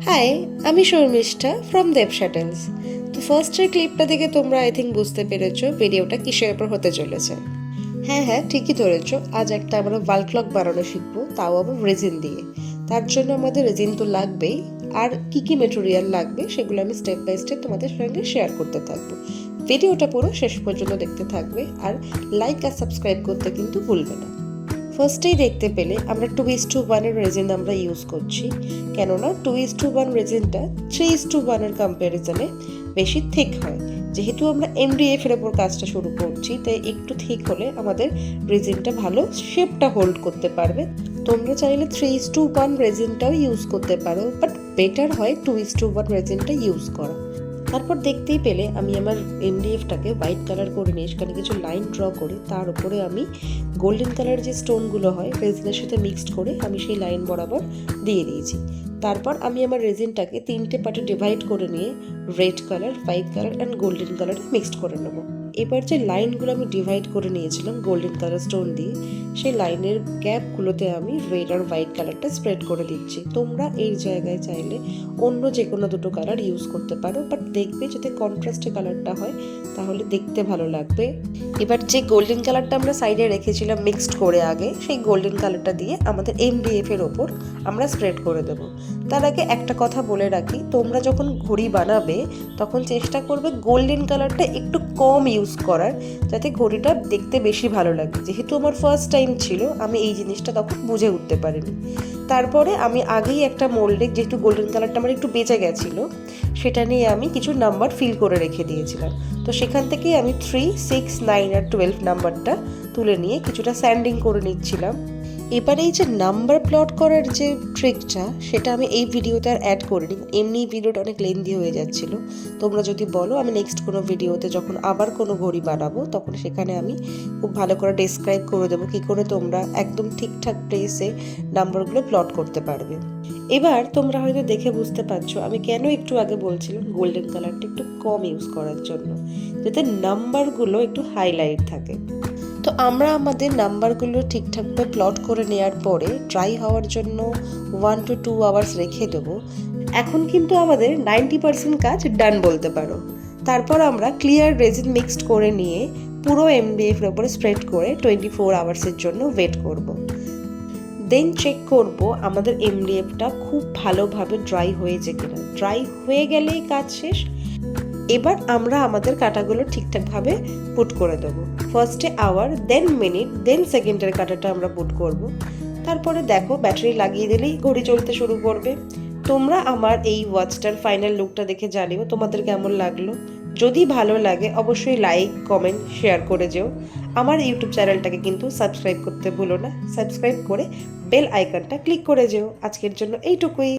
High, আমি Sharmistha from দেব শাটেলস। তো ফার্স্টের ক্লিপটা দেখে তোমরা আই থিঙ্ক বুঝতে পেরেছো ভিডিওটা কিসের উপর হতে চলেছে। হ্যাঁ, ঠিকই ধরেছো। আজ একটা আমরা ওয়াল ক্লক বানানো শিখবো, তাও আবার রেজিন দিয়ে। তার জন্য আমাদের রেজিন তো লাগবেই, আর কি কি মেটেরিয়াল লাগবে সেগুলো আমি স্টেপ বাই স্টেপ তোমাদের সঙ্গে শেয়ার করতে থাকবো। ভিডিওটা পুরো শেষ পর্যন্ত দেখতে থাকবে, আর লাইক আর সাবস্ক্রাইব করতে কিন্তু ভুলবে না। ফার্স্টেই দেখতে পেলে আমরা 2:1 রেজিন আমরা ইউজ করছি, কেননা 2:1 রেজিনটা 3:1 এর কম্প্যারিজনে বেশি থিক হয়। যেহেতু আমরা MDF এর উপর কাজটা শুরু করছি, তাই একটু থিক হলে আমাদের রেজিনটা ভালো শেপটা হোল্ড করতে পারবে। তোমরা চাইলে 3:1 রেজিনটাও ইউজ করতে পারো, বাট বেটার হয় 2:1 রেজিনটা ইউজ করা। তারপর দেখতেই পেলে আমি আমার MDFটাকে হোয়াইট কালার করে নিয়ে সেখানে কিছু লাইন ড্র করে তার উপরে আমি গোল্ডেন কালার যে স্টোনগুলো হয় রেজিনের সাথে মিক্সড করে আমি সেই লাইন বরাবর দিয়ে দিয়েছি। তারপর আমি আমার রেজিনটাকে 3টে পার্টে ডিভাইড করে নিয়ে red colour, white colour and golden কালারে মিক্সড করে নেবো। এবার যে লাইনগুলো আমি ডিভাইড করে নিয়েছিলাম গোল্ডেন কালার স্টোন দিয়ে, সেই লাইনের গ্যাপগুলোতে আমি রেড আর হোয়াইট কালারটা স্প্রেড করে দিচ্ছি। তোমরা এই জায়গায় চাইলে অন্য যে কোনো দুটো কালার ইউজ করতে পারো, বাট দেখবে যদি কন্ট্রাস্টে কালারটা হয় তাহলে দেখতে ভালো লাগবে। এবার যে গোল্ডেন কালারটা আমরা সাইডে রেখেছিলাম মিক্সড করে আগে, সেই গোল্ডেন কালারটা দিয়ে আমাদের MDF এর ওপর আমরা স্প্রেড করে দেবো। তার আগে একটা কথা বলে রাখি, তোমরা যখন ঘড়ি বানাবে তখন চেষ্টা করবে গোল্ডেন কালারটা একটু কম ইউজ করার, যাতে ঘড়িটা দেখতে বেশি ভালো লাগে। যেহেতু আমার ফার্স্ট টাইম ছিল, আমি এই জিনিসটা তখন বুঝে উঠতে পারিনি। তারপরে আমি আগেই একটা মোল্ডে, যেহেতু গোল্ডেন কালারটা আমার একটু বেঁচে গেছিলো, সেটা নিয়ে আমি কিছু নাম্বার ফিল করে রেখে দিয়েছিলাম। তো সেখান থেকেই আমি 3, 6, 9 আর 12 নাম্বারটা তুলে নিয়ে কিছুটা স্যান্ডিং করে নিচ্ছিলাম। এবার এই যে নাম্বার প্লট করার যে ট্রিকটা, সেটা আমি এই ভিডিওতে আর অ্যাড করিনি, এমনি ভিডিওটা অনেক লেন্দি হয়ে যাচ্ছিল। তোমরা যদি বলো আমি নেক্সট কোনো ভিডিওতে যখন আবার কোনো ঘড়ি বানাবো তখন সেখানে আমি খুব ভালো করে ডেসক্রাইব করে দেবো কী করে তোমরা একদম ঠিকঠাক প্লেসে নাম্বারগুলো প্লট করতে পারবে। এবার তোমরা হয়তো দেখে বুঝতে পারছো আমি কেন একটু আগে বলছিলাম গোল্ডেন কালারটা একটু কম ইউজ করার জন্য, যাতে নাম্বারগুলো একটু হাইলাইট থাকে। তো আমরা আমাদের নাম্বারগুলো ঠিকঠাকভাবে প্লট করে নেওয়ার পরে ড্রাই হওয়ার জন্য 1 to 2 আওয়ার্স রেখে দেবো। এখন কিন্তু আমাদের 90% কাজ ডান বলতে পারো। তারপর আমরা ক্লিয়ার রেজিন মিক্সড করে নিয়ে পুরো MDF এর উপরে স্প্রেড করে 24 আওয়ার্সের জন্য ওয়েট করব। দেন চেক করব আমাদের MDFটা খুব ভালোভাবে ড্রাই হয়েছে কিনা। ড্রাই হয়ে গেলেই কাজ শেষ। এবার আমরা আমাদের কাটাগুলো ঠিকঠাকভাবে পুট করে দেবো। ফার্স্টে আওয়ার, দেন মিনিট, দেন সেকেন্ডের কাটাটা আমরা পুট করব। তারপরে দেখো ব্যাটারি লাগিয়ে দিলেই ঘড়ি চলতে শুরু করবে। তোমরা আমার এই ওয়াচটার ফাইনাল লুকটা দেখে জানিও তোমাদের কেমন লাগলো। যদি ভালো লাগে অবশ্যই লাইক, কমেন্ট, শেয়ার করে যেও। আমার ইউটিউব চ্যানেলটাকে কিন্তু সাবস্ক্রাইব করতে ভুলো না। সাবস্ক্রাইব করে বেল আইকনটা ক্লিক করে যেও। আজকের জন্য এইটুকুই।